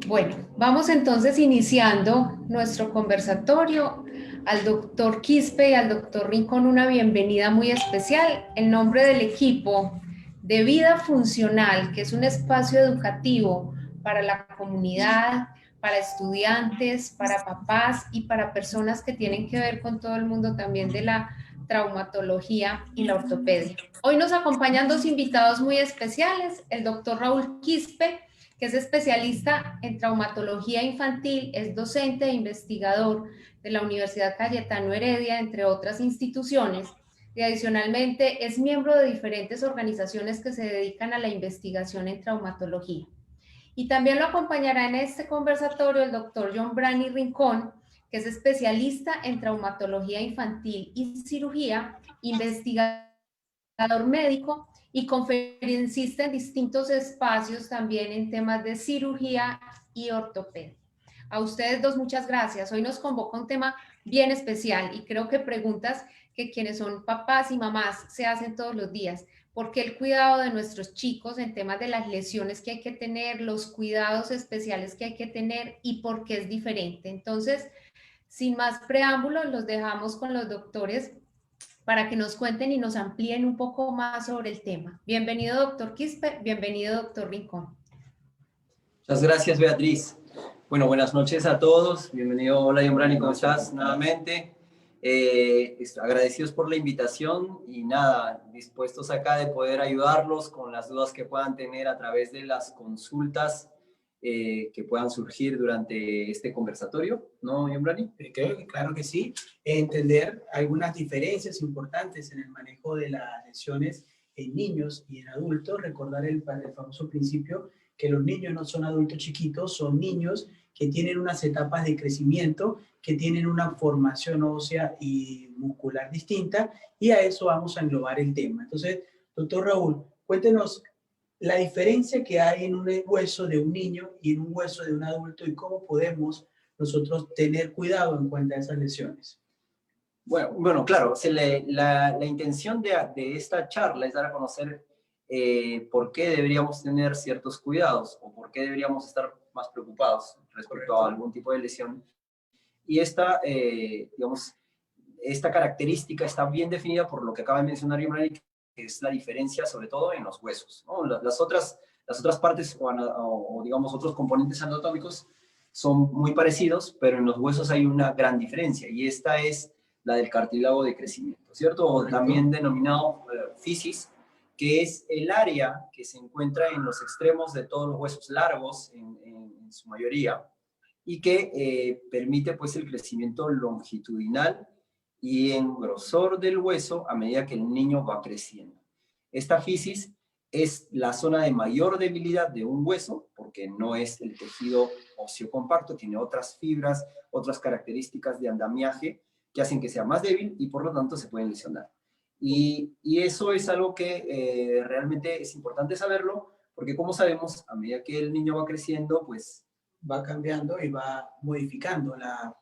Bueno, vamos entonces iniciando nuestro conversatorio. Al doctor Quispe y al doctor Rincón una bienvenida muy especial. En nombre del equipo de Vida Funcional, que es un espacio educativo para la comunidad, para estudiantes, para papás y para personas que tienen que ver con todo el mundo también de la traumatología y la ortopedia. Hoy nos acompañan dos invitados muy especiales, el doctor Raúl Quispe, que es especialista en traumatología infantil, es docente e investigador de la Universidad Cayetano Heredia, entre otras instituciones, y adicionalmente es miembro de diferentes organizaciones que se dedican a la investigación en traumatología. Y también lo acompañará en este conversatorio el doctor John Brani Rincón, que es especialista en traumatología infantil y cirugía, investigador médico y conferencista en distintos espacios también en temas de cirugía y ortopedia. A ustedes dos, muchas gracias. Hoy nos convoca un tema bien especial y creo que preguntas que quienes son papás y mamás se hacen todos los días. ¿Por qué el cuidado de nuestros chicos en temas de las lesiones que hay que tener, los cuidados especiales que hay que tener y por qué es diferente? Entonces, sin más preámbulos, los dejamos con los doctores para que nos cuenten y nos amplíen un poco más sobre el tema. Bienvenido, doctor Quispe, bienvenido, doctor Rincón. Muchas gracias, Beatriz. Bueno, buenas noches a todos. Bienvenido, hola, Yombrani, ¿cómo estás? Nuevamente. Agradecidos por la invitación y nada, dispuestos acá de poder ayudarlos con las dudas que puedan tener a través de las consultas que puedan surgir durante este conversatorio, ¿no, Yombrani? Creo que claro que sí. Entender algunas diferencias importantes en el manejo de las lesiones en niños y en adultos. Recordar el famoso principio que los niños no son adultos chiquitos, son niños que tienen unas etapas de crecimiento, que tienen una formación ósea y muscular distinta, y a eso vamos a englobar el tema. Entonces, doctor Raúl, cuéntenos la diferencia que hay en un hueso de un niño y en un hueso de un adulto y cómo podemos nosotros tener cuidado en cuanto a esas lesiones. Bueno, claro, la intención de esta charla es dar a conocer por qué deberíamos tener ciertos cuidados o por qué deberíamos estar más preocupados respecto a algún tipo de lesión. Y digamos, esta característica está bien definida por lo que acaba de mencionar Imran, que es la diferencia sobre todo en los huesos, ¿no? Las otras partes o digamos otros componentes anatómicos son muy parecidos, pero en los huesos hay una gran diferencia y esta es la del cartílago de crecimiento, ¿cierto? O también denominado fisis, que es el área que se encuentra en los extremos de todos los huesos largos, en su mayoría, y que permite pues el crecimiento longitudinal y en grosor del hueso a medida que el niño va creciendo. Esta fisis es la zona de mayor debilidad de un hueso, porque no es el tejido óseo compacto, tiene otras fibras, otras características de andamiaje que hacen que sea más débil y por lo tanto se pueden lesionar. Y eso es algo que realmente es importante saberlo, porque como sabemos, a medida que el niño va creciendo, pues va cambiando y va modificando la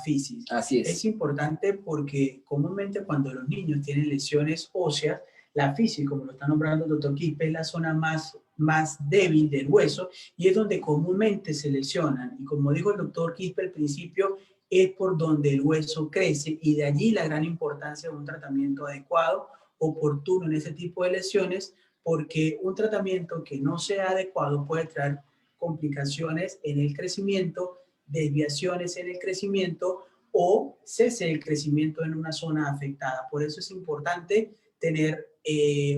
fisis. Así es. Es importante porque comúnmente cuando los niños tienen lesiones óseas, la fisis, como lo está nombrando el doctor Quispe, es la zona más débil del hueso y es donde comúnmente se lesionan. Y como dijo el doctor Quispe al principio, es por donde el hueso crece y de allí la gran importancia de un tratamiento adecuado, oportuno en ese tipo de lesiones, porque un tratamiento que no sea adecuado puede traer complicaciones en el crecimiento, desviaciones en el crecimiento o cese del crecimiento en una zona afectada. Por eso es importante tener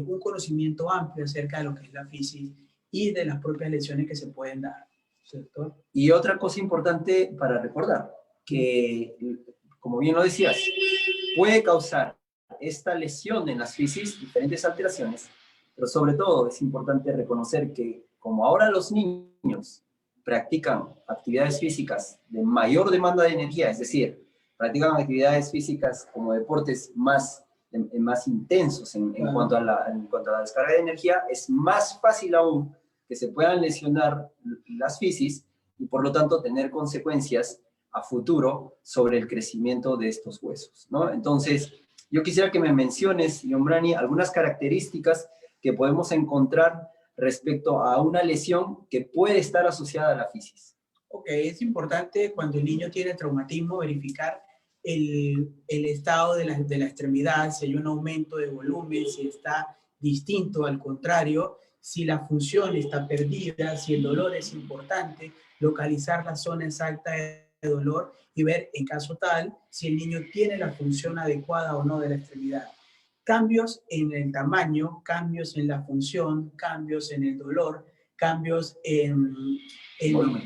un conocimiento amplio acerca de lo que es la fisis y de las propias lesiones que se pueden dar, ¿cierto? Y otra cosa importante para recordar, que como bien lo decías, puede causar esta lesión en las fisis diferentes alteraciones, pero sobre todo es importante reconocer que como ahora los niños practican actividades físicas de mayor demanda de energía, es decir, practican actividades físicas como deportes más intensos en cuanto a la descarga de energía, es más fácil aún que se puedan lesionar las fisis y por lo tanto tener consecuencias a futuro sobre el crecimiento de estos huesos, ¿no? Entonces, yo quisiera que me menciones, Yombrani, algunas características que podemos encontrar respecto a una lesión que puede estar asociada a la fisis. Ok, es importante cuando el niño tiene traumatismo verificar el estado de la extremidad, si hay un aumento de volumen, si está distinto al contrario, si la función está perdida, si el dolor es importante, localizar la zona exacta de dolor y ver en caso tal si el niño tiene la función adecuada o no de la extremidad. Cambios en el tamaño, cambios en la función, cambios en el dolor, cambios en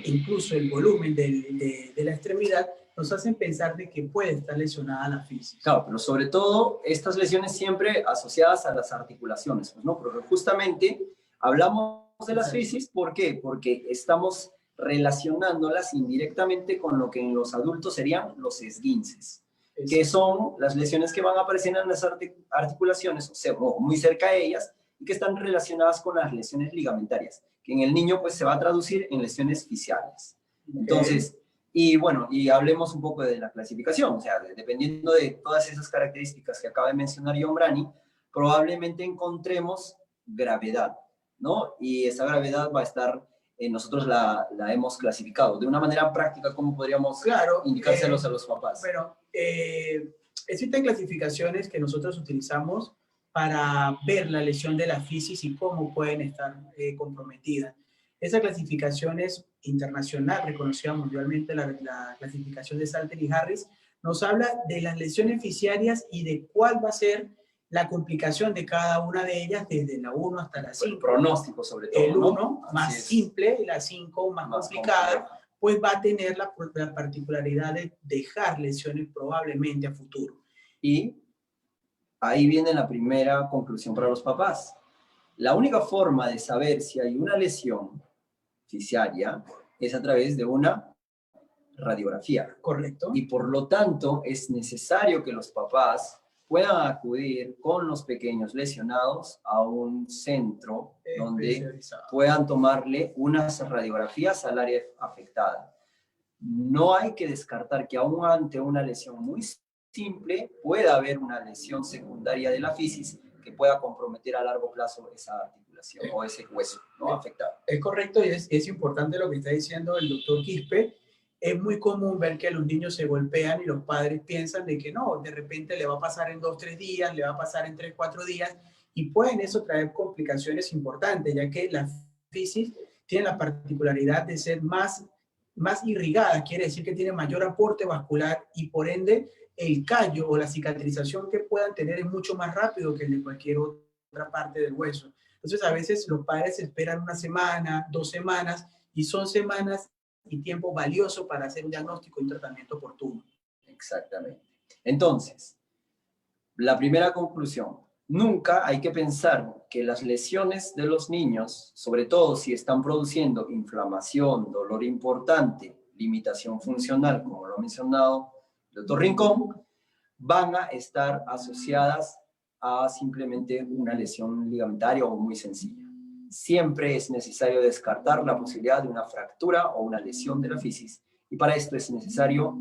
incluso el volumen de la extremidad, nos hacen pensar de que puede estar lesionada la fisis. Claro, pero sobre todo estas lesiones siempre asociadas a las articulaciones, pues, ¿no? Porque justamente hablamos de las fisis, ¿por qué? Porque estamos relacionándolas indirectamente con lo que en los adultos serían los esguinces, que son las lesiones que van a aparecer en las articulaciones, o sea, muy cerca de ellas, y que están relacionadas con las lesiones ligamentarias, que en el niño pues se va a traducir en lesiones fisiales. Entonces, y bueno, y hablemos un poco de la clasificación, o sea, dependiendo de todas esas características que acaba de mencionar John Brani, probablemente encontremos gravedad, ¿no? Y esa gravedad va a estar, nosotros la hemos clasificado. De una manera práctica, ¿cómo podríamos indicárselos a los papás? Bueno, existen clasificaciones que nosotros utilizamos para ver la lesión de la fisis y cómo pueden estar comprometidas. Esa clasificación es internacional, reconocida mundialmente, la clasificación de Salter y Harris, nos habla de las lesiones fisiarias y de cuál va a ser la complicación de cada una de ellas desde la 1 hasta la 5. El pronóstico sobre todo, el 1 ¿no? más simple y la 5 más complicada, compleja, pues va a tener la particularidad de dejar lesiones probablemente a futuro. Y ahí viene la primera conclusión para los papás. La única forma de saber si hay una lesión fisiaria es a través de una radiografía. Correcto. Y por lo tanto es necesario que los papás puedan acudir con los pequeños lesionados a un centro donde puedan tomarle unas radiografías al área afectada. No hay que descartar que aún ante una lesión muy simple pueda haber una lesión secundaria de la fisis que pueda comprometer a largo plazo esa articulación o ese hueso, ¿no?, afectado. Es correcto y es importante lo que está diciendo el doctor Quispe. Es muy común ver que los niños se golpean y los padres piensan de que no, de repente le va a pasar en 2 o 3 días, le va a pasar en 3 o 4 días, y pueden eso traer complicaciones importantes, ya que la fisis tiene la particularidad de ser más irrigada, quiere decir que tiene mayor aporte vascular y por ende el callo o la cicatrización que puedan tener es mucho más rápido que el de cualquier otra parte del hueso. Entonces a veces los padres esperan 1 semana, 2 semanas, y son semanas y tiempo valioso para hacer un diagnóstico y un tratamiento oportuno. Exactamente. Entonces, la primera conclusión, nunca hay que pensar que las lesiones de los niños, sobre todo si están produciendo inflamación, dolor importante, limitación funcional, como lo ha mencionado el doctor Rincón, van a estar asociadas a simplemente una lesión ligamentaria o muy sencilla. Siempre es necesario descartar la posibilidad de una fractura o una lesión de la fisis, y para esto es necesario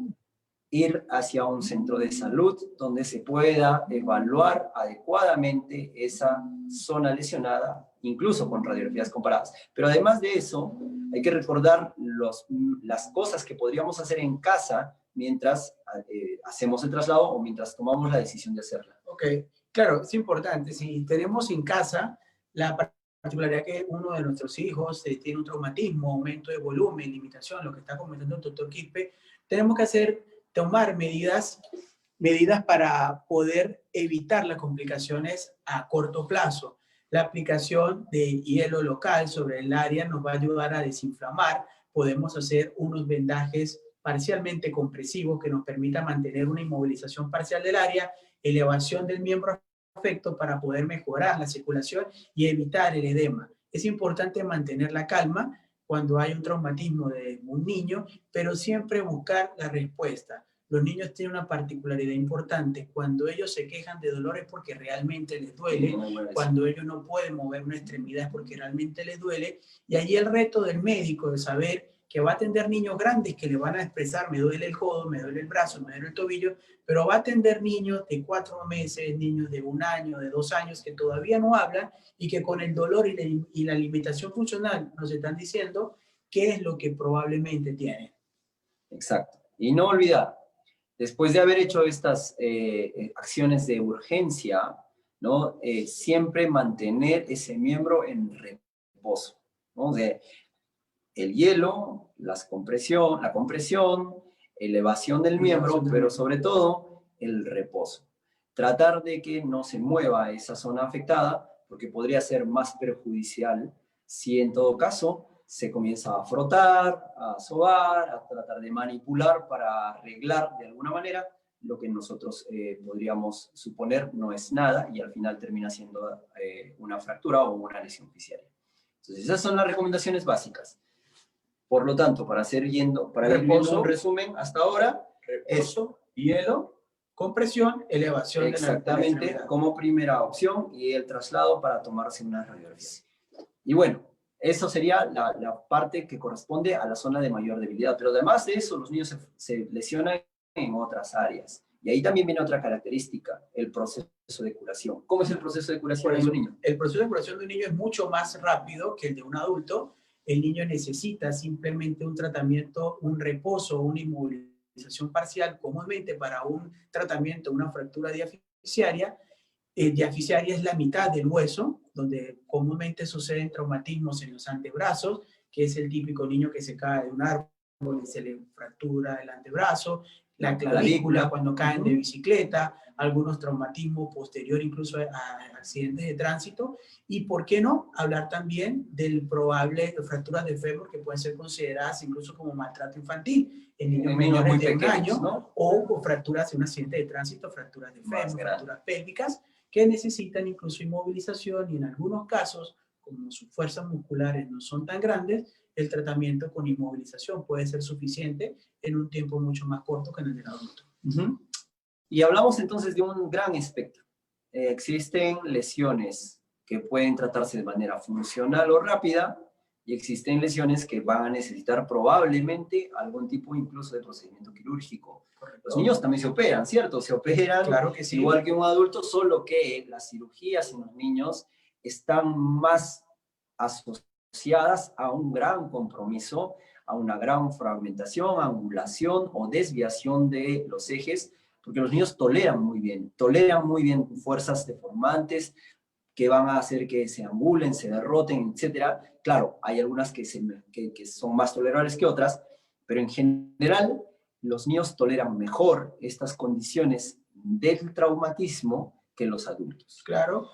ir hacia un centro de salud donde se pueda evaluar adecuadamente esa zona lesionada, incluso con radiografías comparadas. Pero además de eso, hay que recordar las cosas que podríamos hacer en casa mientras hacemos el traslado o mientras tomamos la decisión de hacerla. Ok, claro, es importante. Si tenemos en casa la particularidad que uno de nuestros hijos tiene un traumatismo, aumento de volumen, limitación, lo que está comentando el doctor Quispe, tenemos que tomar medidas para poder evitar las complicaciones a corto plazo. La aplicación de hielo local sobre el área nos va a ayudar a desinflamar. Podemos hacer unos vendajes parcialmente compresivos que nos permitan mantener una inmovilización parcial del área, elevación del miembro afecto para poder mejorar la circulación y evitar el edema. Es importante mantener la calma cuando hay un traumatismo de un niño, pero siempre buscar la respuesta. Los niños tienen una particularidad importante. Cuando ellos se quejan de dolor es porque realmente les duele. Cuando ellos no pueden mover una extremidad es porque realmente les duele. Y allí el reto del médico de saber que va a atender niños grandes que le van a expresar, me duele el codo, me duele el brazo, me duele el tobillo, pero va a atender niños de 4 meses, niños de 1 año, de 2 años, que todavía no hablan y que con el dolor y la limitación funcional nos están diciendo qué es lo que probablemente tienen. Exacto. Y no olvidar, después de haber hecho estas acciones de urgencia, ¿no? Siempre mantener ese miembro en reposo, ¿no? El hielo, la compresión, elevación del miembro, pero sobre todo el reposo. Tratar de que no se mueva esa zona afectada, porque podría ser más perjudicial si en todo caso se comienza a frotar, a sobar, a tratar de manipular para arreglar de alguna manera lo que nosotros podríamos suponer no es nada y al final termina siendo una fractura o una lesión fiscal. Entonces esas son las recomendaciones básicas. Por lo tanto, para ir viendo un resumen hasta ahora, reposo, hielo, compresión, elevación de la exactamente como primera opción y el traslado para tomarse una radiografía. Y bueno, eso sería la parte que corresponde a la zona de mayor debilidad. Pero además de eso, los niños se lesionan en otras áreas. Y ahí también viene otra característica, el proceso de curación. ¿Cómo es el proceso de curación de un niño? El proceso de curación de un niño es mucho más rápido que el de un adulto. El niño necesita simplemente un tratamiento, un reposo, una inmovilización parcial, comúnmente para un tratamiento, una fractura diaficiaria. Diaficiaria es la mitad del hueso, donde comúnmente suceden traumatismos en los antebrazos, que es el típico niño que se cae de un árbol y se le fractura el antebrazo, la clavícula cuando caen de bicicleta, algunos traumatismos posterior incluso a accidentes de tránsito, y por qué no hablar también del probable fracturas de fémur que pueden ser consideradas incluso como maltrato infantil en niños menores de un año, ¿no? O fracturas en un accidente de tránsito, fracturas de fémur, fracturas pélvicas, que necesitan incluso inmovilización y en algunos casos, como sus fuerzas musculares no son tan grandes, el tratamiento con inmovilización puede ser suficiente en un tiempo mucho más corto que en el del adulto. Y hablamos entonces de un gran espectro. Existen lesiones que pueden tratarse de manera funcional o rápida y existen lesiones que van a necesitar probablemente algún tipo incluso de procedimiento quirúrgico. Los niños también se operan, ¿cierto? Se operan, claro que sí, igual que un adulto, solo que las cirugías en los niños están más asociadas a un gran compromiso, a una gran fragmentación, angulación o desviación de los ejes, porque los niños toleran muy bien fuerzas deformantes que van a hacer que se angulen, se derroten, etc. Claro, hay algunas que son más tolerables que otras, pero en general los niños toleran mejor estas condiciones del traumatismo que los adultos. Claro.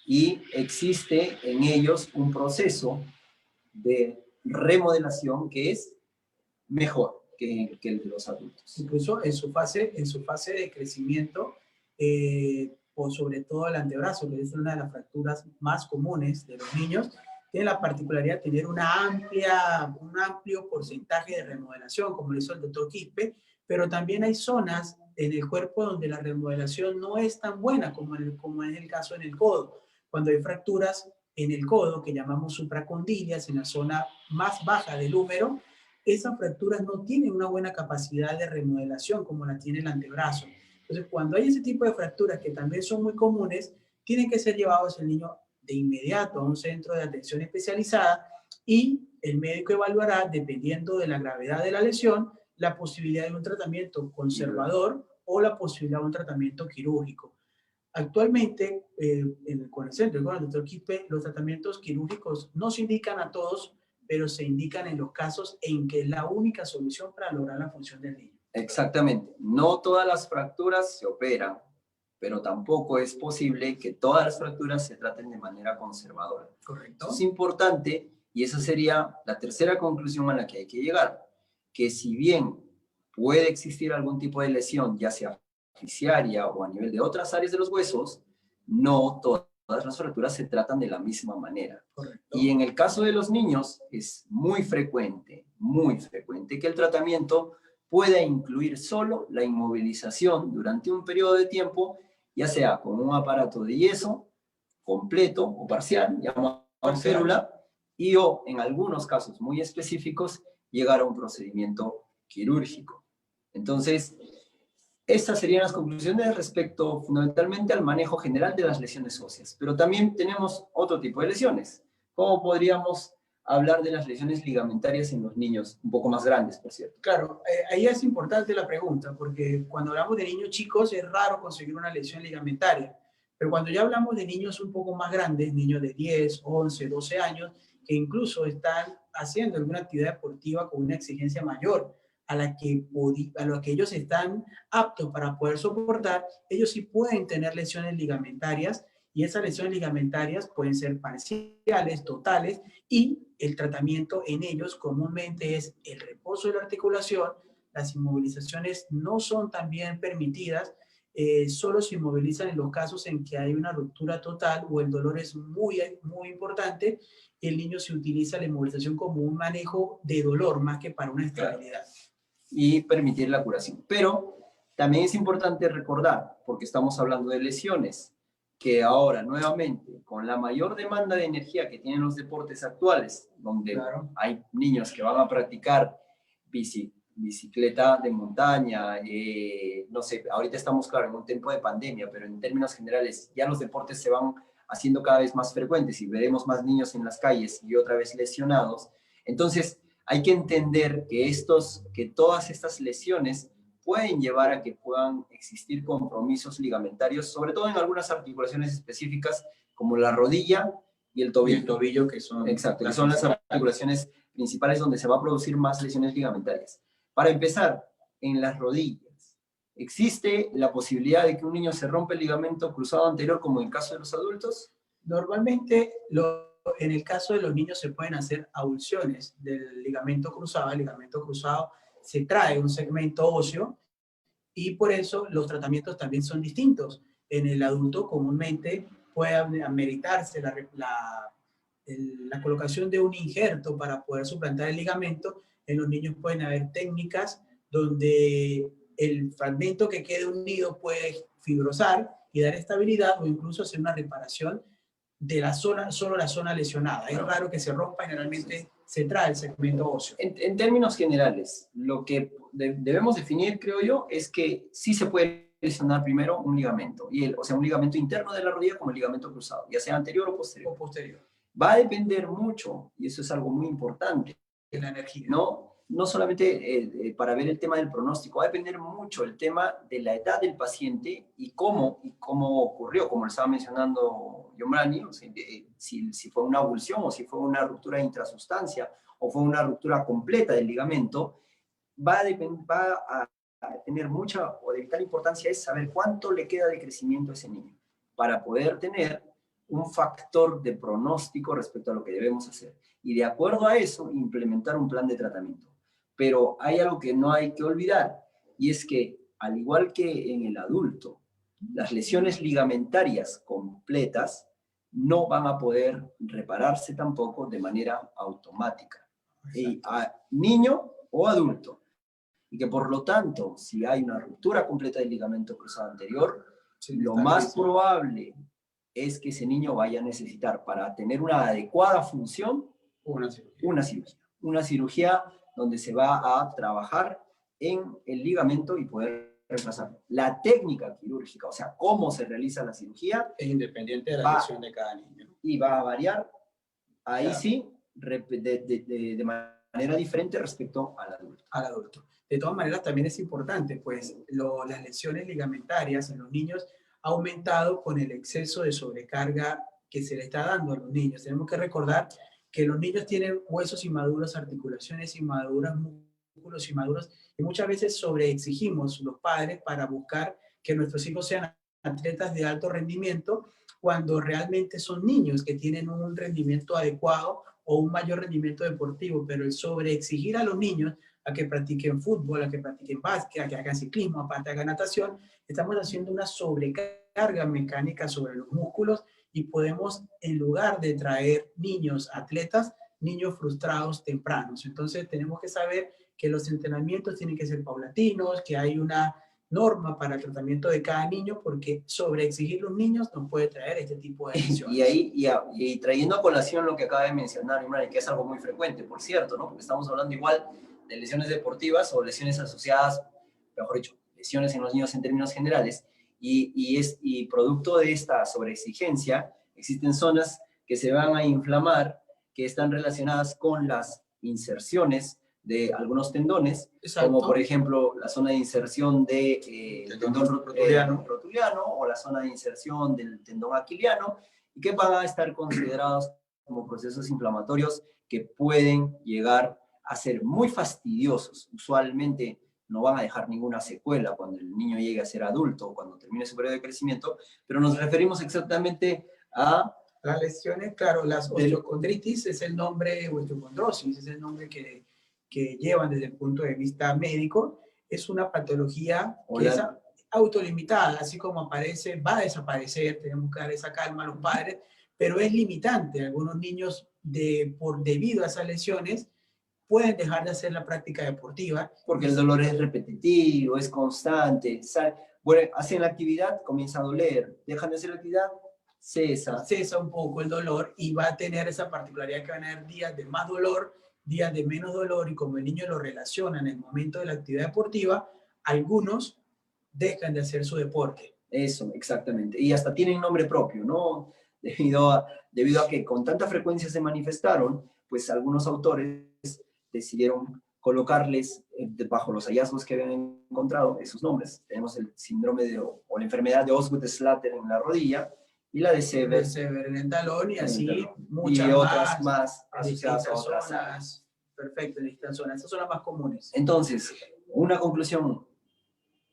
Y existe en ellos un proceso de remodelación que es mejor que el de los adultos. Incluso en su fase de crecimiento, o sobre todo el antebrazo, que es una de las fracturas más comunes de los niños, tiene la particularidad de tener un amplio porcentaje de remodelación, como lo hizo el doctor Quispe, pero también hay zonas en el cuerpo donde la remodelación no es tan buena como es el caso en el codo. Cuando hay fracturas en el codo, que llamamos supracondilias, en la zona más baja del húmero, esas fracturas no tienen una buena capacidad de remodelación como la tiene el antebrazo. Entonces, cuando hay ese tipo de fracturas que también son muy comunes, tienen que ser llevados el niño de inmediato a un centro de atención especializada y el médico evaluará, dependiendo de la gravedad de la lesión, la posibilidad de un tratamiento conservador o la posibilidad de un tratamiento quirúrgico. Actualmente, con el centro, con el doctor Quispe, los tratamientos quirúrgicos no se indican a todos, pero se indican en los casos en que es la única solución para lograr la función del niño. Exactamente. No todas las fracturas se operan, pero tampoco es posible que todas las fracturas se traten de manera conservadora. Correcto. Eso es importante y esa sería la tercera conclusión a la que hay que llegar, que si bien puede existir algún tipo de lesión, ya sea fasciaria o a nivel de otras áreas de los huesos, no todas las fracturas se tratan de la misma manera. Correcto. Y en el caso de los niños es muy frecuente que el tratamiento pueda incluir solo la inmovilización durante un periodo de tiempo, ya sea con un aparato de yeso completo o parcial, llamado férula, y o en algunos casos muy específicos llegar a un procedimiento quirúrgico. Entonces, estas serían las conclusiones respecto fundamentalmente al manejo general de las lesiones óseas. Pero también tenemos otro tipo de lesiones. ¿Cómo podríamos hablar de las lesiones ligamentarias en los niños un poco más grandes, por cierto. Claro, ahí es importante la pregunta, porque cuando hablamos de niños chicos es raro conseguir una lesión ligamentaria, pero cuando ya hablamos de niños un poco más grandes, niños de 10, 11, 12 años, que incluso están haciendo alguna actividad deportiva con una exigencia mayor a la que ellos están aptos para poder soportar, ellos sí pueden tener lesiones ligamentarias, y esas lesiones ligamentarias pueden ser parciales, totales, y el tratamiento en ellos comúnmente es el reposo de la articulación. Las inmovilizaciones no son también permitidas, solo se inmovilizan en los casos en que hay una ruptura total o el dolor es muy, muy importante. El niño se utiliza la inmovilización como un manejo de dolor más que para una estabilidad. Y permitir la curación. Pero también es importante recordar, porque estamos hablando de lesiones, que ahora nuevamente, con la mayor demanda de energía que tienen los deportes actuales, donde hay niños que van a practicar bicicleta de montaña, no sé, ahorita estamos, claro, en un tiempo de pandemia, pero en términos generales ya los deportes se van haciendo cada vez más frecuentes y veremos más niños en las calles y otra vez lesionados. Entonces, hay que entender que todas estas lesiones pueden llevar a que puedan existir compromisos ligamentarios, sobre todo en algunas articulaciones específicas, como la rodilla y el tobillo. Y el tobillo, que son... Exacto, que son las articulaciones principales donde se va a producir más lesiones ligamentarias. Para empezar, en las rodillas, ¿existe la posibilidad de que un niño se rompa el ligamento cruzado anterior, como en el caso de los adultos? Normalmente, en el caso de los niños se pueden hacer avulsiones del ligamento cruzado. El ligamento cruzado se trae un segmento óseo y por eso los tratamientos también son distintos. En el adulto comúnmente puede ameritarse la colocación de un injerto para poder suplantar el ligamento. En los niños pueden haber técnicas donde el fragmento que quede unido puede fibrosar y dar estabilidad, o incluso hacer una reparación de la zona, solo la zona lesionada. Es raro que se rompa, generalmente se trae el segmento óseo. En términos generales, lo que debemos definir, creo yo, es que sí se puede lesionar primero un ligamento, o sea, un ligamento interno de la rodilla como el ligamento cruzado, ya sea anterior o posterior. Va a depender mucho, y eso es algo muy importante, de la energía. No solamente para ver el tema del pronóstico, va a depender mucho el tema de la edad del paciente y cómo ocurrió, como le estaba mencionando Yomrani, o sea, si fue una avulsión o si fue una ruptura de intrasustancia o fue una ruptura completa del ligamento. Va a tener mucha o de vital importancia es saber cuánto le queda de crecimiento a ese niño para poder tener un factor de pronóstico respecto a lo que debemos hacer y de acuerdo a eso implementar un plan de tratamiento. Pero hay algo que no hay que olvidar, y es que, al igual que en el adulto, las lesiones ligamentarias completas no van a poder repararse tampoco de manera automática. A niño o adulto. Y que por lo tanto, si hay una ruptura completa del ligamento cruzado anterior, lo más probable es que ese niño vaya a necesitar, para tener una adecuada función, una cirugía donde se va a trabajar en el ligamento y poder reemplazarlo. La técnica quirúrgica, o sea, cómo se realiza la cirugía, es independiente de la lesión de cada niño. Y va a variar, ahí sí, de manera diferente respecto al adulto. De todas maneras, también es importante, pues las lesiones ligamentarias en los niños ha aumentado con el exceso de sobrecarga que se le está dando a los niños. Tenemos que recordar que los niños tienen huesos inmaduros, articulaciones inmaduras, músculos inmaduros, y muchas veces sobreexigimos los padres para buscar que nuestros hijos sean atletas de alto rendimiento, cuando realmente son niños que tienen un rendimiento adecuado o un mayor rendimiento deportivo, pero el sobreexigir a los niños a que practiquen fútbol, a que practiquen básquet, a que hagan ciclismo, aparte hagan natación, estamos haciendo una sobrecarga mecánica sobre los músculos y podemos, en lugar de traer niños atletas, niños frustrados tempranos. Entonces tenemos que saber que los entrenamientos tienen que ser paulatinos, que hay una norma para el tratamiento de cada niño, porque sobreexigir los niños nos puede traer este tipo de lesiones. Y trayendo a colación lo que acaba de mencionar, Imran, que es algo muy frecuente, por cierto, ¿no? Porque estamos hablando igual de lesiones deportivas o lesiones asociadas, mejor dicho, lesiones en los niños en términos generales, y producto de esta sobreexigencia, existen zonas que se van a inflamar que están relacionadas con las inserciones de algunos tendones, Exacto. como por ejemplo la zona de inserción del tendón rotuliano o la zona de inserción del tendón aquiliano, y que van a estar considerados como procesos inflamatorios que pueden llegar a ser muy fastidiosos. Usualmente no van a dejar ninguna secuela cuando el niño llegue a ser adulto o cuando termine su periodo de crecimiento, pero nos referimos exactamente a... Las lesiones, claro, las osteocondritis es el nombre, o osteocondrosis es el nombre que llevan desde el punto de vista médico. Es una patología que es autolimitada, así como aparece, va a desaparecer, tenemos que dar esa calma a los padres, pero es limitante. Algunos niños, debido a esas lesiones, pueden dejar de hacer la práctica deportiva. Porque el dolor es repetitivo, es constante. Bueno, hacen la actividad, comienza a doler. Dejan de hacer la actividad, cesa un poco el dolor y va a tener esa particularidad que van a haber días de más dolor, días de menos dolor, y como el niño lo relaciona en el momento de la actividad deportiva, algunos dejan de hacer su deporte. Eso, exactamente. Y hasta tienen nombre propio, ¿no? Debido a que con tanta frecuencia se manifestaron, pues algunos autores decidieron colocarles, bajo los hallazgos que habían encontrado, esos nombres. Tenemos el síndrome o la enfermedad de Osgood-Schlatter en la rodilla, y la de Sever en el talón, y así muchas y otras más asociadas a otras zonas. Perfecto, en distintas zonas. Esas son las más comunes. Entonces, una conclusión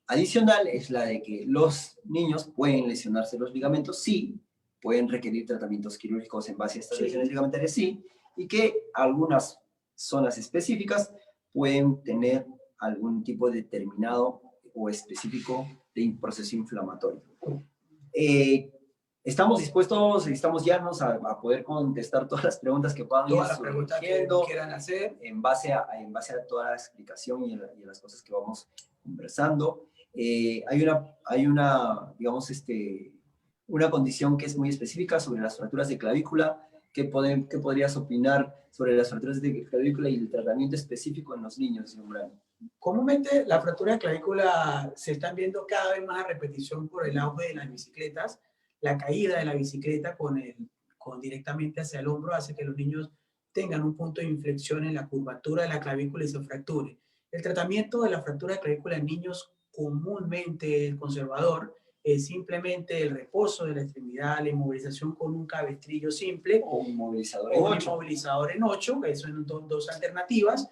adicional es la de que los niños pueden lesionarse los ligamentos, sí, pueden requerir tratamientos quirúrgicos en base a estas lesiones ligamentarias, sí, y que algunas zonas específicas pueden tener algún tipo determinado o específico de proceso inflamatorio. Estamos dispuestos, estamos llanos a poder contestar todas las preguntas que puedan ir surgiendo, quieran hacer, en base a toda la explicación y a las cosas que vamos conversando. Hay una, digamos, una condición que es muy específica sobre las fracturas de clavícula. ¿Qué podrías opinar sobre las fracturas de clavícula y el tratamiento específico en los niños, señor Morán? Comúnmente las fracturas de clavícula se están viendo cada vez más a repetición por el auge de las bicicletas. La caída de la bicicleta directamente hacia el hombro hace que los niños tengan un punto de inflexión en la curvatura de la clavícula y se fracture. El tratamiento de la fractura de clavícula en niños, comúnmente el conservador, es simplemente el reposo de la extremidad, la inmovilización con un cabestrillo simple o un inmovilizador en 8, que son dos alternativas,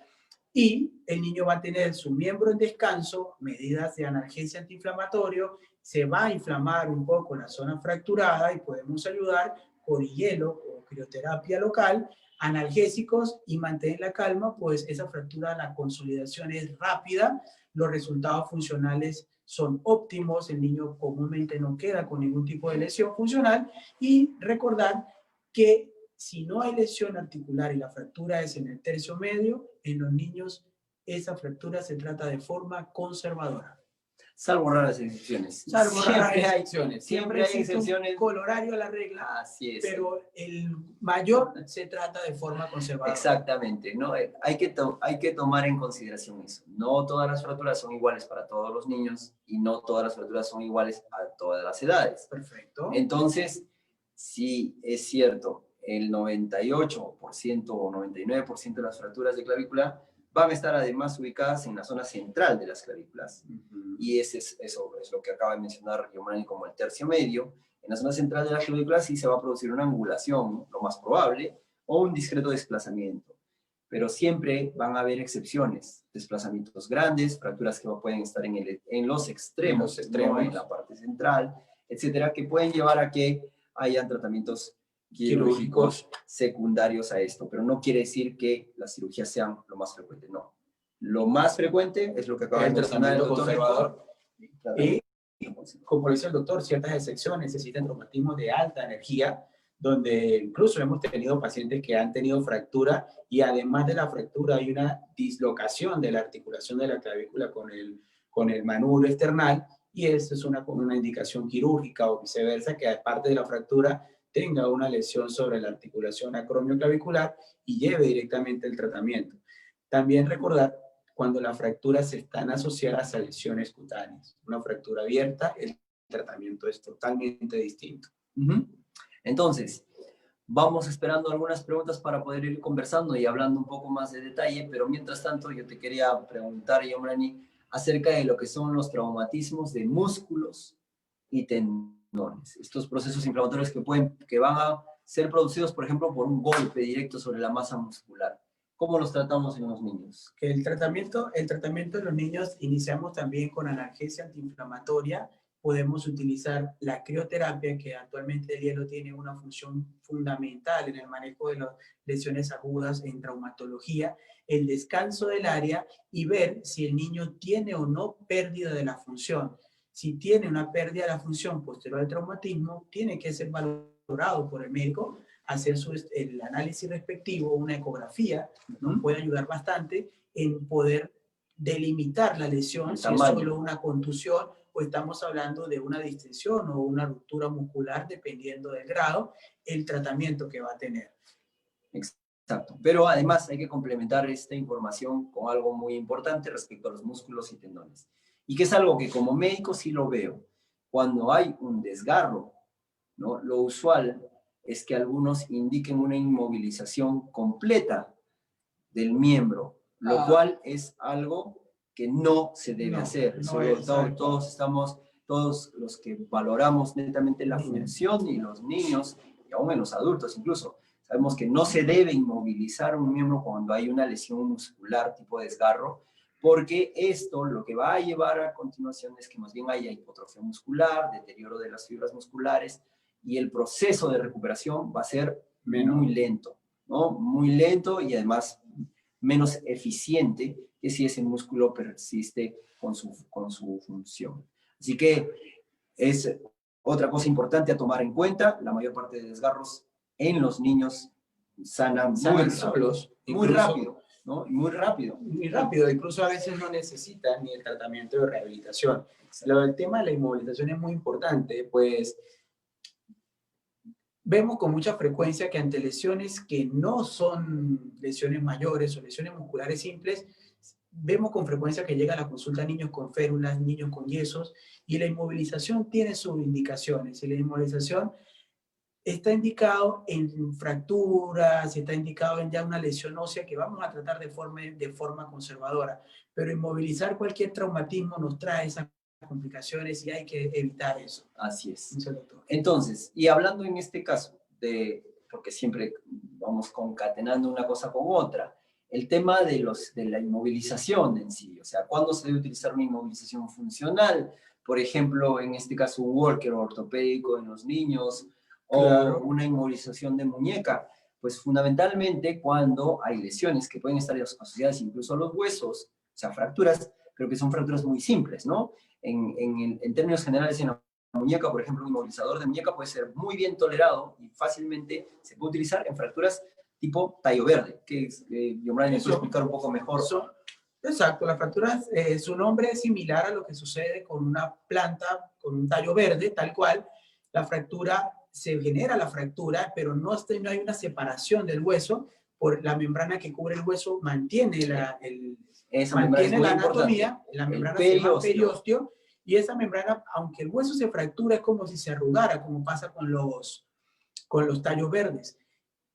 y el niño va a tener su miembro en descanso, medidas de analgesia antiinflamatorio, se va a inflamar un poco la zona fracturada y podemos ayudar con hielo o crioterapia local, analgésicos, y mantener la calma, pues esa fractura, la consolidación es rápida, los resultados funcionales son óptimos, el niño comúnmente no queda con ningún tipo de lesión funcional, y recordar que si no hay lesión articular y la fractura es en el tercio medio, en los niños esa fractura se trata de forma conservadora. Salvo raras excepciones. Siempre hay excepciones. Un colorario a la regla, así es, pero el mayor se trata de forma conservadora. Exactamente, ¿no? Hay que tomar en consideración eso. No todas las fracturas son iguales para todos los niños y no todas las fracturas son iguales a todas las edades. Perfecto. Entonces, sí es cierto, el 98% o 99% de las fracturas de clavícula van a estar además ubicadas en la zona central de las clavículas. Y eso es lo que acaba de mencionar Giovanni como el tercio medio. En la zona central de la clavícula sí se va a producir una angulación, lo más probable, o un discreto desplazamiento. Pero siempre van a haber excepciones, desplazamientos grandes, fracturas que pueden estar en los extremos, no en la parte central, etcétera, que pueden llevar a que hayan tratamientos quirúrgicos secundarios a esto, pero no quiere decir que las cirugías sean lo más frecuente, no. Lo más frecuente es lo que acaba de mencionar el doctor Héctor. Y, como dice el doctor, ciertas excepciones necesitan traumatismos de alta energía, donde incluso hemos tenido pacientes que han tenido fractura y además de la fractura hay una dislocación de la articulación de la clavícula con el manubrio esternal, y eso es una indicación quirúrgica o viceversa, que aparte de la fractura tenga una lesión sobre la articulación acromioclavicular y lleve directamente el tratamiento. También recordar cuando las fracturas están asociadas a lesiones cutáneas. Una fractura abierta, el tratamiento es totalmente distinto. Entonces, Vamos esperando algunas preguntas para poder ir conversando y hablando un poco más de detalle, pero mientras tanto yo te quería preguntar, Yomrani, acerca de lo que son los traumatismos de músculos y tendones. Estos procesos inflamatorios que van a ser producidos, por ejemplo, por un golpe directo sobre la masa muscular. ¿Cómo los tratamos en los niños? Que el tratamiento de los niños iniciamos también con analgesia antiinflamatoria. Podemos utilizar la crioterapia, que actualmente el hielo tiene una función fundamental en el manejo de las lesiones agudas en traumatología, el descanso del área y ver si el niño tiene o no pérdida de la función. Si tiene una pérdida de la función posterior al traumatismo, tiene que ser valorado por el médico, hacer el análisis respectivo, una ecografía, nos puede ayudar bastante en poder delimitar la lesión, si es solo una contusión o estamos hablando de una distensión o una ruptura muscular, dependiendo del grado, el tratamiento que va a tener. Exacto. Pero además hay que complementar esta información con algo muy importante respecto a los músculos y tendones. Y que es algo que como médico sí lo veo. Cuando hay un desgarro, ¿no? Lo usual es que algunos indiquen una inmovilización completa del miembro, lo cual es algo que no se debe hacer. Todos los que valoramos netamente la función y los niños, y aún en los adultos incluso, sabemos que no se debe inmovilizar un miembro cuando hay una lesión muscular tipo desgarro, porque esto lo que va a llevar a continuación es que más bien haya hipotrofia muscular, deterioro de las fibras musculares, y el proceso de recuperación va a ser muy lento, ¿no? Muy lento y además menos eficiente que si ese músculo persiste con su función. Así que es otra cosa importante a tomar en cuenta, la mayor parte de desgarros en los niños sanan solos, muy rápido, ¿no? Muy rápido, incluso a veces no necesitan ni el tratamiento de rehabilitación. El tema de la inmovilización es muy importante, pues vemos con mucha frecuencia que ante lesiones que no son lesiones mayores o lesiones musculares simples, vemos con frecuencia que llega a la consulta niños con férulas, niños con yesos, y la inmovilización tiene sus indicaciones. Y la inmovilización está indicado en fracturas, está indicado en ya una lesión ósea que vamos a tratar de forma conservadora. Pero inmovilizar cualquier traumatismo nos trae esas complicaciones y hay que evitar eso. Así es. Entonces, y hablando en este caso porque siempre vamos concatenando una cosa con otra, el tema de la inmovilización en sí, o sea, ¿cuándo se debe utilizar una inmovilización funcional? Por ejemplo, en este caso, un walker ortopédico en los niños, o una inmovilización de muñeca. Pues fundamentalmente cuando hay lesiones que pueden estar asociadas incluso a los huesos, o sea, fracturas, pero que son fracturas muy simples, ¿no? En términos generales, en la muñeca, por ejemplo, un inmovilizador de muñeca puede ser muy bien tolerado y fácilmente se puede utilizar en fracturas tipo tallo verde, que Yomrani me puede explicar un poco mejor. Exacto, las fracturas, su nombre es similar a lo que sucede con una planta, con un tallo verde, tal cual. La fractura, se genera la fractura, pero no hay una separación del hueso, por la membrana que cubre el hueso mantiene la anatomía, la membrana se llama periósteo, y esa membrana, aunque el hueso se fractura, es como si se arrugara, como pasa con los tallos verdes.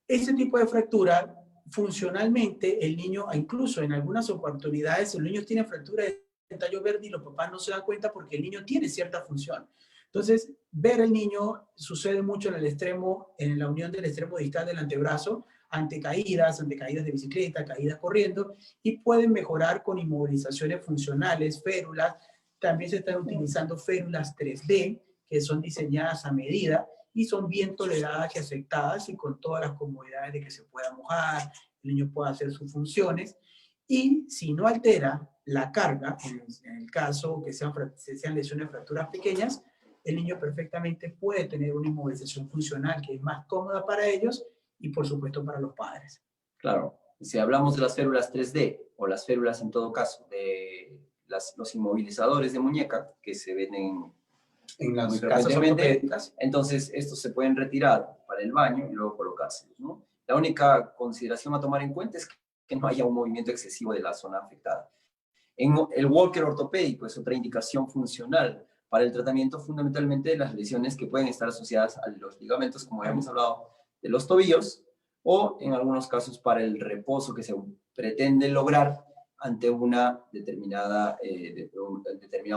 Ese tipo de fractura, funcionalmente, el niño, incluso en algunas oportunidades, el niño tiene fractura de tallo verde y los papás no se dan cuenta porque el niño tiene cierta función. Entonces, ver el niño sucede mucho en la unión del extremo distal del antebrazo, ante caídas de bicicleta, caídas corriendo, y pueden mejorar con inmovilizaciones funcionales, férulas. También se están utilizando férulas 3D, que son diseñadas a medida y son bien toleradas y aceptadas y con todas las comodidades de que se pueda mojar, el niño pueda hacer sus funciones. Y si no altera la carga, en el caso que sean lesiones, fracturas pequeñas, el niño perfectamente puede tener una inmovilización funcional que es más cómoda para ellos y por supuesto para los padres. Claro, si hablamos de las férulas 3D o las férulas en todo caso de los inmovilizadores de muñeca que se ven en las casas ortopédicas, entonces estos se pueden retirar para el baño y luego colocárselos, ¿no? La única consideración a tomar en cuenta es que no haya un movimiento excesivo de la zona afectada. En el walker ortopédico es otra indicación funcional para el tratamiento fundamentalmente de las lesiones que pueden estar asociadas a los ligamentos, como habíamos hablado, de los tobillos, o en algunos casos para el reposo que se pretende lograr ante un determinado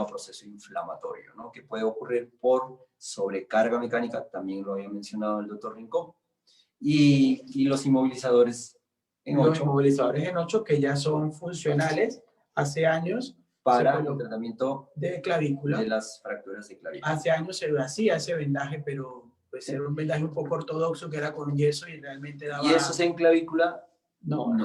proceso inflamatorio, ¿no? Que puede ocurrir por sobrecarga mecánica, también lo había mencionado el doctor Rincón, y los inmovilizadores en 8. Los inmovilizadores en 8 que ya son funcionales hace años para el tratamiento de clavícula. De las fracturas de clavícula. Hace años se hacía ese vendaje, pero pues era un vendaje un poco ortodoxo que era con yeso y realmente daba... ¿Y eso en clavícula? No.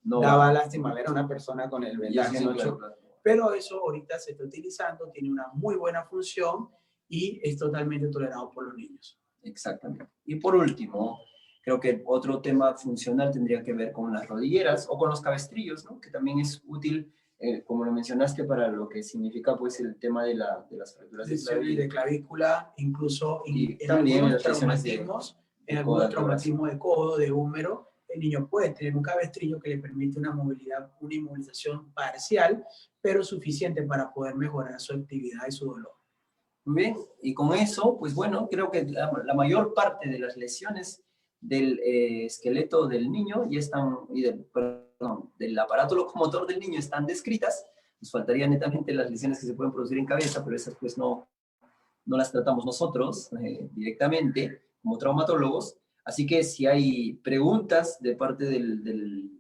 No daba lástima ver a una persona con el vendaje en 8. Claro. Pero eso ahorita se está utilizando, tiene una muy buena función y es totalmente tolerado por los niños. Exactamente. Y por último, creo que otro tema funcional tendría que ver con las rodilleras o con los cabestrillos, ¿no? Que también es útil, como lo mencionaste, para lo que significa pues el tema de las fracturas de clavícula, incluso y en también algunos traumatismos, en algunos traumatismos de codo, de húmero, el niño puede tener un cabestrillo que le permite una movilidad, una inmovilización parcial, pero suficiente para poder mejorar su actividad y su dolor. Muy bien, y con eso, pues bueno, creo que la mayor parte de las lesiones del esqueleto del niño del aparato locomotor del niño están descritas. Nos faltarían netamente las lesiones que se pueden producir en cabeza, pero esas pues no las tratamos nosotros directamente como traumatólogos. Así que si hay preguntas de parte del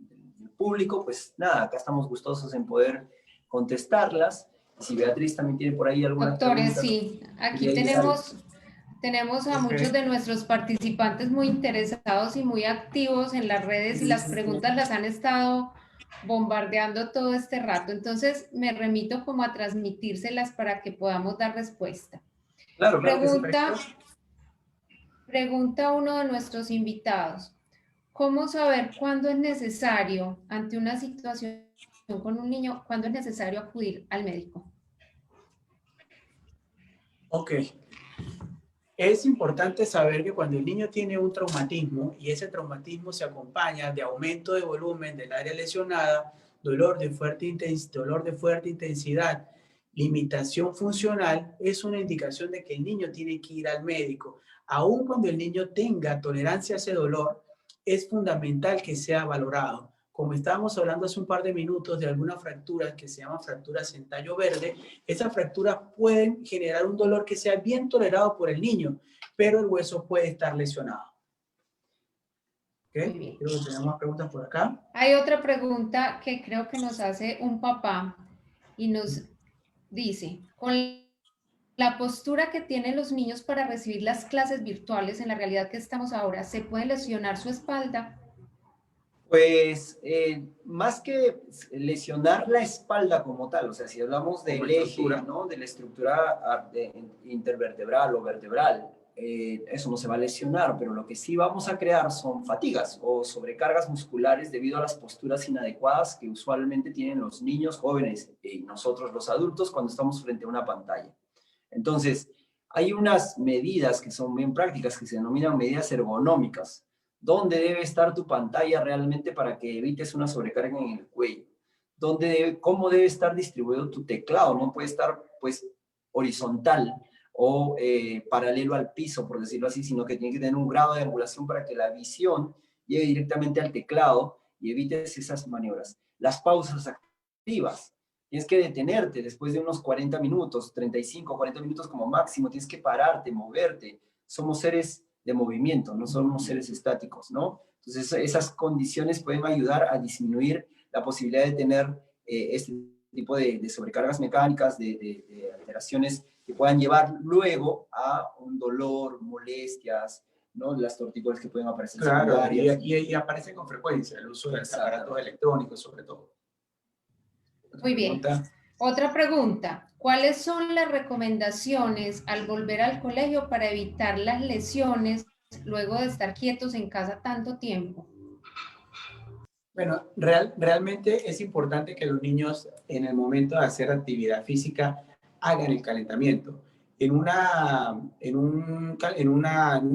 público, pues nada, acá estamos gustosos en poder contestarlas. Si Beatriz también tiene por ahí alguna Doctores, pregunta. sí, aquí tenemos a muchos de nuestros participantes muy interesados y muy activos en las redes y las preguntas las han estado bombardeando todo este rato. Entonces me remito como a transmitírselas para que podamos dar respuesta. Claro, Pregunta uno de nuestros invitados. ¿Cómo saber cuándo es necesario, ante una situación con un niño, cuándo es necesario acudir al médico? Ok. Es importante saber que cuando el niño tiene un traumatismo y ese traumatismo se acompaña de aumento de volumen del área lesionada, dolor de fuerte intensidad, limitación funcional, es una indicación de que el niño tiene que ir al médico. Aun cuando el niño tenga tolerancia a ese dolor, es fundamental que sea valorado. Como estábamos hablando hace un par de minutos de algunas fracturas que se llaman fracturas en tallo verde, esas fracturas pueden generar un dolor que sea bien tolerado por el niño, pero el hueso puede estar lesionado. ¿Okay? Muy bien. Creo que tenemos más preguntas por acá. Hay otra pregunta que creo que nos hace un papá y nos dice, con la postura que tienen los niños para recibir las clases virtuales en la realidad que estamos ahora, ¿se puede lesionar su espalda? Pues más que lesionar la espalda como tal, o sea, si hablamos del eje, ¿no? De la estructura intervertebral o vertebral, eso no se va a lesionar, pero lo que sí vamos a crear son fatigas o sobrecargas musculares debido a las posturas inadecuadas que usualmente tienen los niños jóvenes y nosotros los adultos cuando estamos frente a una pantalla. Entonces, hay unas medidas que son bien prácticas que se denominan medidas ergonómicas. ¿Dónde debe estar tu pantalla realmente para que evites una sobrecarga en el cuello? ¿Cómo debe estar distribuido tu teclado? No puede estar, pues, horizontal o paralelo al piso, por decirlo así, sino que tiene que tener un grado de angulación para que la visión llegue directamente al teclado y evites esas maniobras. Las pausas activas. Tienes que detenerte después de unos 40 minutos, 35, 40 minutos como máximo. Tienes que pararte, moverte. Somos seres de movimiento, no somos seres estáticos, ¿no? Entonces, esas condiciones pueden ayudar a disminuir la posibilidad de tener este tipo de sobrecargas mecánicas, de alteraciones que puedan llevar luego a un dolor, molestias, ¿no? Las tortícolis que pueden aparecer. Claro, y aparecen con frecuencia el uso de los aparatos electrónicos, sobre todo. Muy bien. Otra pregunta. ¿Cuáles son las recomendaciones al volver al colegio para evitar las lesiones luego de estar quietos en casa tanto tiempo? Bueno, realmente es importante que los niños en el momento de hacer actividad física hagan el calentamiento. En un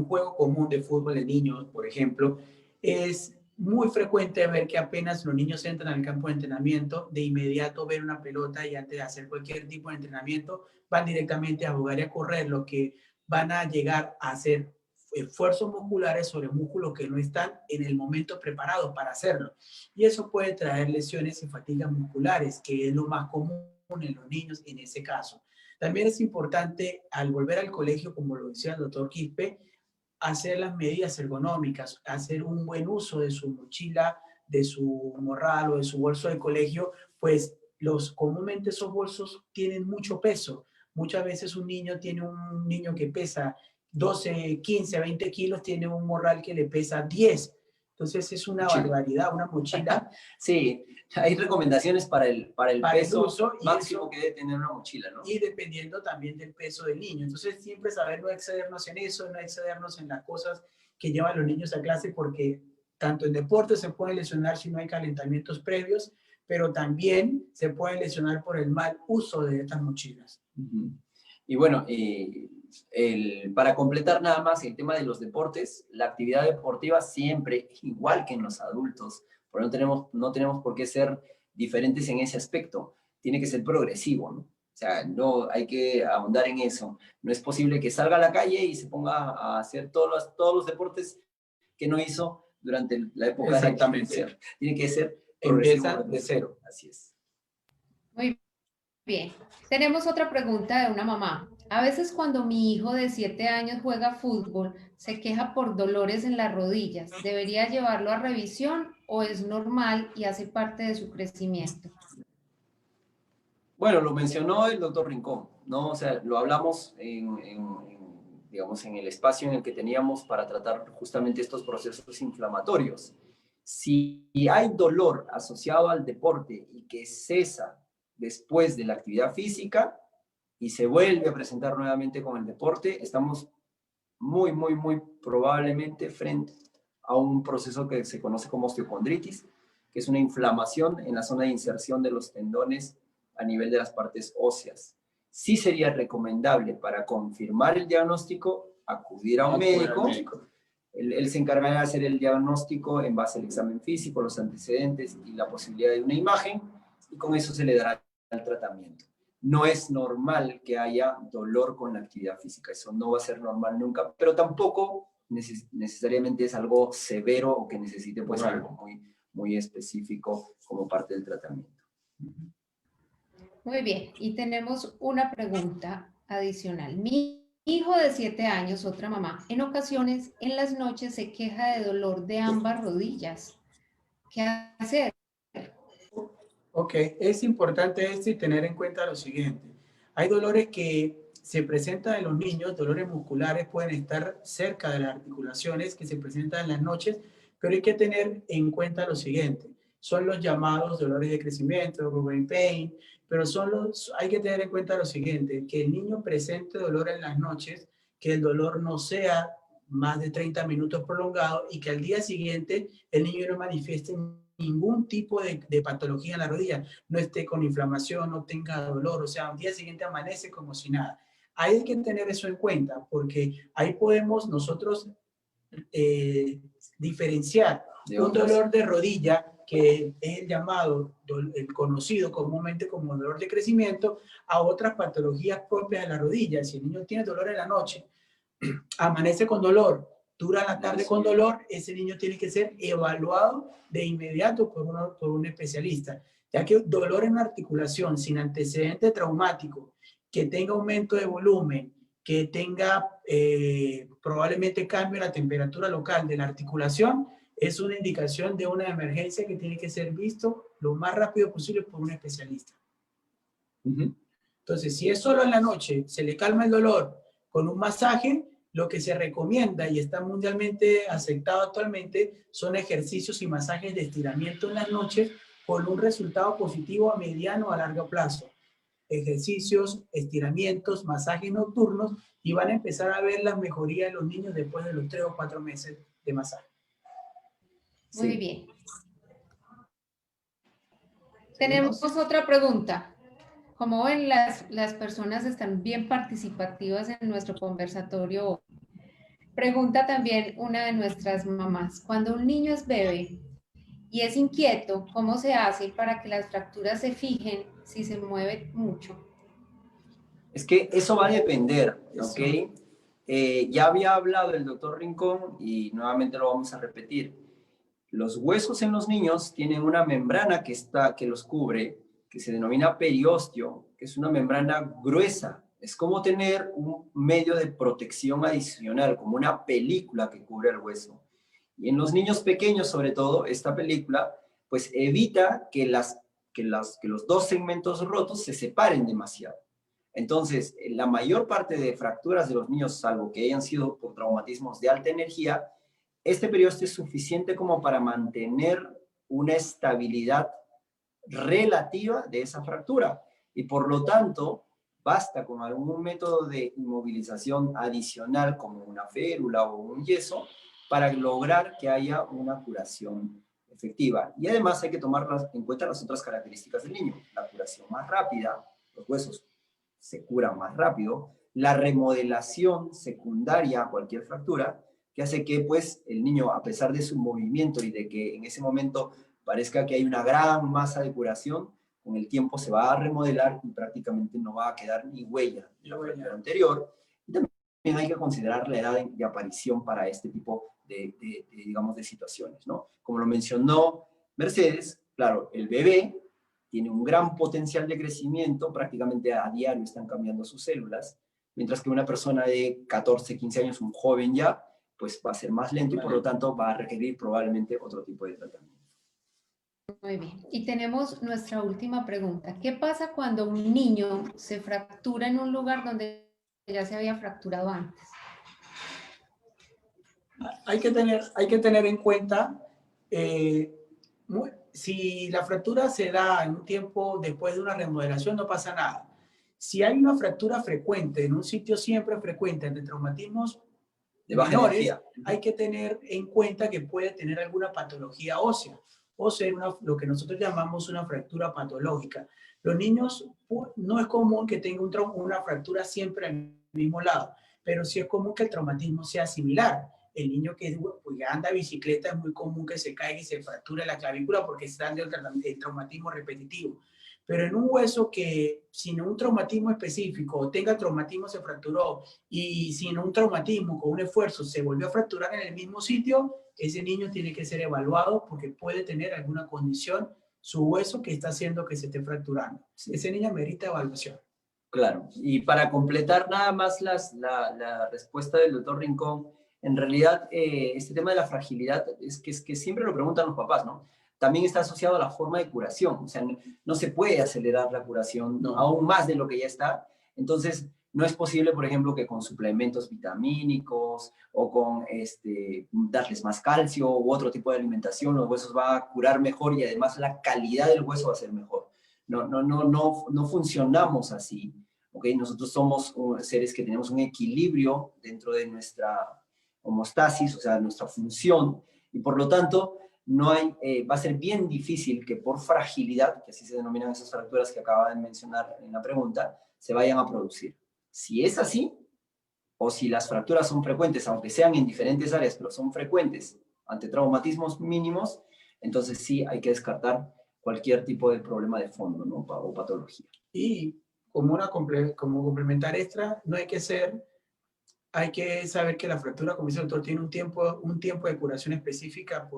juego común de fútbol de niños, por ejemplo, es muy frecuente ver que apenas los niños entran al campo de entrenamiento, de inmediato ver una pelota y antes de hacer cualquier tipo de entrenamiento van directamente a jugar y a correr, lo que van a llegar a hacer esfuerzos musculares sobre músculos que no están en el momento preparados para hacerlo. Y eso puede traer lesiones y fatigas musculares, que es lo más común en los niños en ese caso. También es importante, al volver al colegio, como lo decía el doctor Quispe, hacer las medidas ergonómicas, hacer un buen uso de su mochila, de su morral o de su bolso de colegio, pues comúnmente esos bolsos tienen mucho peso. Muchas veces un niño que pesa 12, 15, 20 kilos, tiene un morral que le pesa 10. Entonces es una barbaridad, una mochila. Sí, hay recomendaciones para el peso uso máximo que debe tener una mochila, ¿no? Y dependiendo también del peso del niño. Entonces siempre saber no excedernos en eso, no excedernos en las cosas que llevan los niños a clase, porque tanto en deporte se pueden lesionar si no hay calentamientos previos, pero también se pueden lesionar por el mal uso de estas mochilas. Y bueno, para completar nada más el tema de los deportes, la actividad deportiva siempre, igual que en los adultos, porque no tenemos por qué ser diferentes en ese aspecto, tiene que ser progresivo, ¿no? O sea, no hay que ahondar en eso. No es posible que salga a la calle y se ponga a hacer todos los deportes que no hizo durante la época de kinder. Tiene que ser progresivo. Empieza de cero. Así es. Muy bien. Tenemos otra pregunta de una mamá. A veces cuando mi hijo de 7 años juega fútbol, se queja por dolores en las rodillas. ¿Debería llevarlo a revisión o es normal y hace parte de su crecimiento? Bueno, lo mencionó el doctor Rincón, ¿no? O sea, lo hablamos digamos, en el espacio en el que teníamos para tratar justamente estos procesos inflamatorios. Si hay dolor asociado al deporte y que cesa después de la actividad física y se vuelve a presentar nuevamente con el deporte, estamos muy, muy, muy probablemente frente a un proceso que se conoce como osteocondritis, que es una inflamación en la zona de inserción de los tendones a nivel de las partes óseas. Sí sería recomendable para confirmar el diagnóstico acudir a un médico. Él se encarga de hacer el diagnóstico en base al examen físico, los antecedentes y la posibilidad de una imagen, y con eso se le dará el tratamiento. No es normal que haya dolor con la actividad física, eso no va a ser normal nunca, pero tampoco necesariamente es algo severo o que necesite pues algo muy, muy específico como parte del tratamiento. Muy bien, y tenemos una pregunta adicional. Mi hijo de 7 años, otra mamá, en ocasiones en las noches se queja de dolor de ambas rodillas. ¿Qué hacer? Ok, es importante esto y tener en cuenta lo siguiente. Hay dolores que se presentan en los niños, dolores musculares pueden estar cerca de las articulaciones que se presentan en las noches, pero hay que tener en cuenta lo siguiente. Son los llamados dolores de crecimiento, growing pain, pero hay que tener en cuenta lo siguiente, que el niño presente dolor en las noches, que el dolor no sea más de 30 minutos prolongado y que al día siguiente el niño no manifieste ningún tipo de patología en la rodilla, no esté con inflamación, no tenga dolor, o sea, al día siguiente amanece como si nada. Hay que tener eso en cuenta porque ahí podemos nosotros diferenciar un dolor de rodilla que es el llamado, el conocido comúnmente como dolor de crecimiento, a otras patologías propias de la rodilla. Si el niño tiene dolor en la noche, amanece con dolor, dura la tarde con dolor, ese niño tiene que ser evaluado de inmediato por un especialista, ya que dolor en una articulación sin antecedente traumático, que tenga aumento de volumen, que tenga probablemente cambio en la temperatura local de la articulación, es una indicación de una emergencia que tiene que ser visto lo más rápido posible por un especialista. Entonces, si es solo en la noche, se le calma el dolor con un masaje, lo que se recomienda y está mundialmente aceptado actualmente son ejercicios y masajes de estiramiento en las noches con un resultado positivo a mediano o a largo plazo. Ejercicios, estiramientos, masajes nocturnos y van a empezar a ver la mejoría de los niños después de los 3 o 4 meses de masaje. Muy bien. Tenemos otra pregunta. Como ven, las personas están bien participativas en nuestro conversatorio. Pregunta también una de nuestras mamás. Cuando un niño es bebé y es inquieto, ¿cómo se hace para que las fracturas se fijen si se mueve mucho? Es que eso va a depender, ¿ok? Ya había hablado el doctor Rincón y nuevamente lo vamos a repetir. Los huesos en los niños tienen una membrana que los cubre, que se denomina periósteo, que es una membrana gruesa. Es como tener un medio de protección adicional, como una película que cubre el hueso. Y en los niños pequeños, sobre todo, esta película, pues evita que los dos segmentos rotos se separen demasiado. Entonces, la mayor parte de fracturas de los niños, salvo que hayan sido por traumatismos de alta energía, este periósteo es suficiente como para mantener una estabilidad relativa de esa fractura. Y por lo tanto, basta con algún método de inmovilización adicional, como una férula o un yeso, para lograr que haya una curación efectiva. Y además hay que tomar en cuenta las otras características del niño. La curación más rápida, los huesos se curan más rápido, la remodelación secundaria a cualquier fractura, que hace que pues el niño, a pesar de su movimiento y de que en ese momento parezca que hay una gran masa de curación, con el tiempo se va a remodelar y prácticamente no va a quedar ni huella de la fractura anterior. Y también hay que considerar la edad de aparición para este tipo digamos, de situaciones, ¿no? Como lo mencionó Mercedes, claro, el bebé tiene un gran potencial de crecimiento, prácticamente a diario están cambiando sus células, mientras que una persona de 14, 15 años, un joven ya, pues va a ser más lento y por lo tanto va a requerir probablemente otro tipo de tratamiento. Muy bien. Y tenemos nuestra última pregunta. ¿Qué pasa cuando un niño se fractura en un lugar donde ya se había fracturado antes? Hay que tener en cuenta, si la fractura se da en un tiempo después de una remodelación, no pasa nada. Si hay una fractura frecuente, en un sitio siempre frecuente, de traumatismos de baja menores, energía, hay que tener en cuenta que puede tener alguna patología ósea o ser lo que nosotros llamamos una fractura patológica. Los niños, no es común que tengan una fractura siempre al mismo lado, pero sí es común que el traumatismo sea similar. El niño que anda bicicleta es muy común que se caiga y se fracture la clavícula porque está dando el traumatismo repetitivo. Pero en un hueso que sin un traumatismo específico o tenga traumatismo se fracturó y sin un traumatismo con un esfuerzo se volvió a fracturar en el mismo sitio, ese niño tiene que ser evaluado porque puede tener alguna condición, su hueso que está haciendo que se esté fracturando. Ese niño merita evaluación. Claro, y para completar nada más la respuesta del doctor Rincón, en realidad este tema de la fragilidad es que siempre lo preguntan los papás, ¿no? También está asociado a la forma de curación, o sea, no se puede acelerar la curación aún más de lo que ya está, entonces no es posible, por ejemplo, que con suplementos vitamínicos o con darles más calcio u otro tipo de alimentación los huesos van a curar mejor y además la calidad del hueso va a ser mejor. No funcionamos así, ¿ok? Nosotros somos seres que tenemos un equilibrio dentro de nuestra homeostasis, o sea, nuestra función, y por lo tanto va a ser bien difícil que por fragilidad, que así se denominan esas fracturas que acaba de mencionar en la pregunta, se vayan a producir. Si es así, o si las fracturas son frecuentes, aunque sean en diferentes áreas, pero son frecuentes ante traumatismos mínimos, entonces sí hay que descartar cualquier tipo de problema de fondo, ¿no? O patología. Y como complementar extra, hay que saber que la fractura, como dice el doctor, tiene un tiempo de curación específica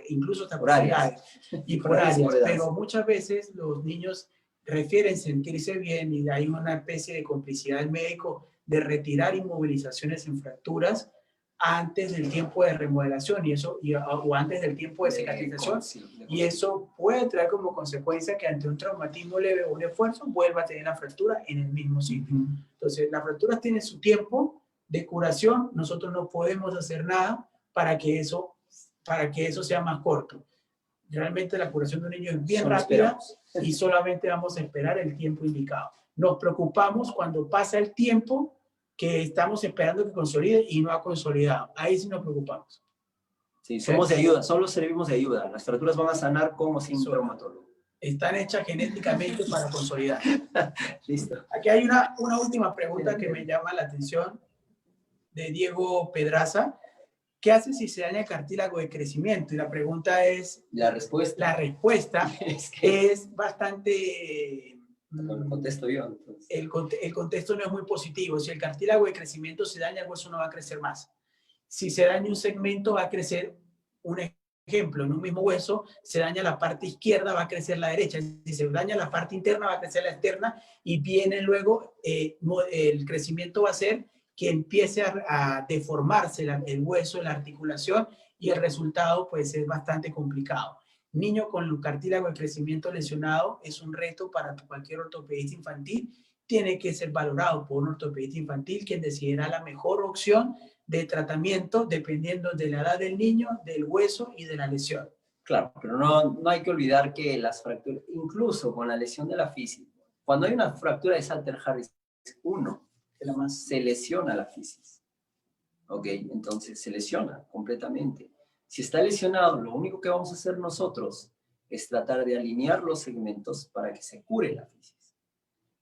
incluso hasta por áreas y por áreas, pero muchas veces los niños refieren sentirse bien y hay una especie de complicidad del médico de retirar inmovilizaciones en fracturas antes del tiempo de remodelación o antes del tiempo de cicatrización, y eso puede traer como consecuencia que ante un traumatismo leve o un esfuerzo vuelva a tener la fractura en el mismo sitio. Entonces, las fracturas tienen su tiempo de curación, nosotros no podemos hacer nada para que eso sea más corto. Realmente la curación de un niño es bien rápida y solamente vamos a esperar el tiempo indicado. Nos preocupamos cuando pasa el tiempo que estamos esperando que consolide y no ha consolidado. Ahí sí nos preocupamos. Sí, somos de ayuda, solo servimos de ayuda. Las fracturas van a sanar con o sin traumatólogo. Están hechas genéticamente para consolidar. Listo. Aquí hay una última pregunta que me llama la atención, de Diego Pedraza. ¿Qué hace si se daña el cartílago de crecimiento? Y la pregunta es... La respuesta es bastante Contesto yo. Entonces. El contexto no es muy positivo. Si el cartílago de crecimiento se daña, el hueso no va a crecer más. Si se daña un segmento, va a crecer un ejemplo. En un mismo hueso se daña la parte izquierda, va a crecer la derecha. Si se daña la parte interna, va a crecer la externa. Y viene luego, el crecimiento va a ser que empiece a deformarse el hueso, la articulación, y el resultado pues es bastante complicado. Niño con cartílago de crecimiento lesionado es un reto para cualquier ortopedista infantil. Tiene que ser valorado por un ortopedista infantil, quien decidirá la mejor opción de tratamiento dependiendo de la edad del niño, del hueso y de la lesión. Claro, pero no hay que olvidar que las fracturas, incluso con la lesión de la fisis, cuando hay una fractura de Salter-Harris 1, se lesiona la fisis. ¿Ok? Entonces se lesiona completamente. Si está lesionado, lo único que vamos a hacer nosotros es tratar de alinear los segmentos para que se cure la fisis.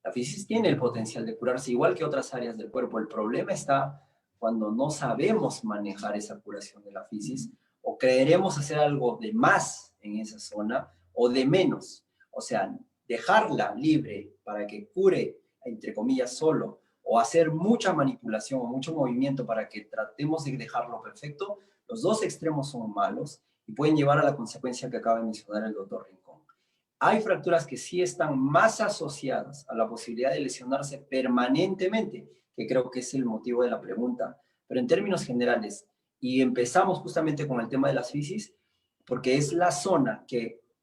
La fisis tiene el potencial de curarse igual que otras áreas del cuerpo. El problema está cuando no sabemos manejar esa curación de la fisis o creeremos hacer algo de más en esa zona o de menos. O sea, dejarla libre para que cure, entre comillas, solo, o hacer mucha manipulación o mucho movimiento para que tratemos de dejarlo perfecto, los dos extremos son malos y pueden llevar a la consecuencia que acaba de mencionar el doctor Rincón. Hay fracturas que sí están más asociadas a la posibilidad de lesionarse permanentemente, que creo que es el motivo de la pregunta, pero en términos generales, y empezamos justamente con el tema de las fisis, porque es la zona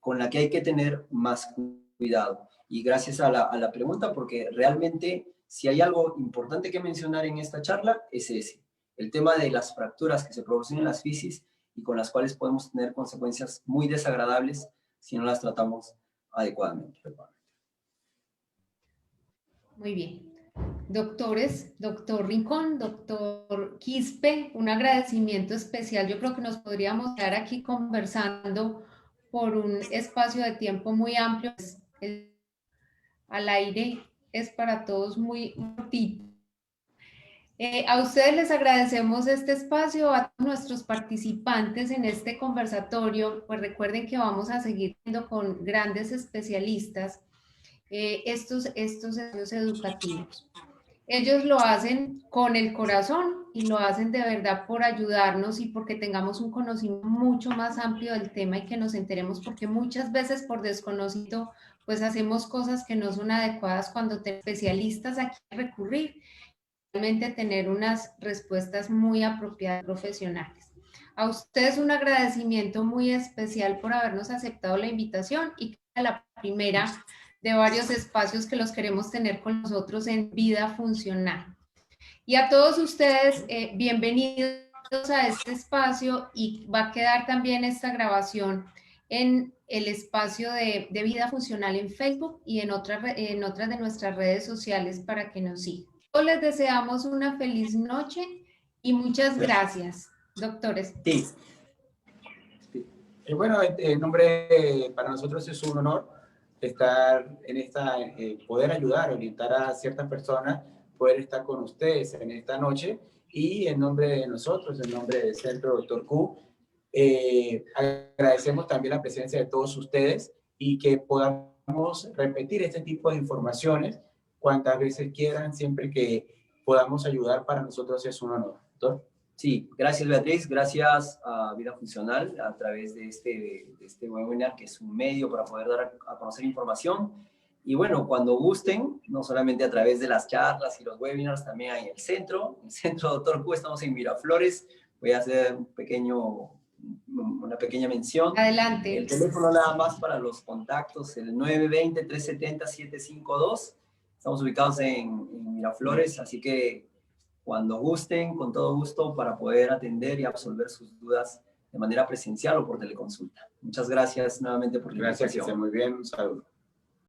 con la que hay que tener más cuidado. Y gracias a la pregunta, porque realmente si hay algo importante que mencionar en esta charla, es ese. El tema de las fracturas que se producen en las fisis y con las cuales podemos tener consecuencias muy desagradables si no las tratamos adecuadamente. Muy bien. Doctores, doctor Rincón, doctor Quispe, un agradecimiento especial. Yo creo que nos podríamos quedar aquí conversando por un espacio de tiempo muy amplio. Al aire es para todos muy cortito. A ustedes les agradecemos este espacio, a nuestros participantes en este conversatorio. Pues recuerden que vamos a seguir viendo con grandes especialistas estos estudios educativos. Ellos lo hacen con el corazón y lo hacen de verdad por ayudarnos y porque tengamos un conocimiento mucho más amplio del tema y que nos enteremos, porque muchas veces por desconocido pues hacemos cosas que no son adecuadas cuando tenemos especialistas a quien recurrir, realmente tener unas respuestas muy apropiadas profesionales. A ustedes un agradecimiento muy especial por habernos aceptado la invitación y que la primera de varios espacios que los queremos tener con nosotros en Vida Funcional. Y a todos ustedes, bienvenidos a este espacio, y va a quedar también esta grabación en el espacio de Vida Funcional en Facebook y en otras de nuestras redes sociales para que nos sigan. Todos les deseamos una feliz noche y muchas gracias, doctores. Sí. Bueno, en nombre, para nosotros es un honor estar en esta, poder ayudar, orientar a ciertas personas, poder estar con ustedes en esta noche, y en nombre de nosotros, en nombre del Centro Dr. Q, agradecemos también la presencia de todos ustedes y que podamos repetir este tipo de informaciones cuantas veces quieran, siempre que podamos ayudar. Para nosotros es un honor. ¿Doctor? Sí, gracias Beatriz, gracias a Vida Funcional a través de este webinar, que es un medio para poder dar a conocer información. Y bueno, cuando gusten, no solamente a través de las charlas y los webinars, también hay el centro Dr. Q, estamos en Miraflores. Voy a hacer una pequeña mención. Adelante. El teléfono nada más para los contactos, el 920-370-752. Estamos ubicados en Miraflores, así que cuando gusten, con todo gusto, para poder atender y absolver sus dudas de manera presencial o por teleconsulta. Muchas gracias nuevamente por la invitación. Gracias, que esté muy bien. Un saludo.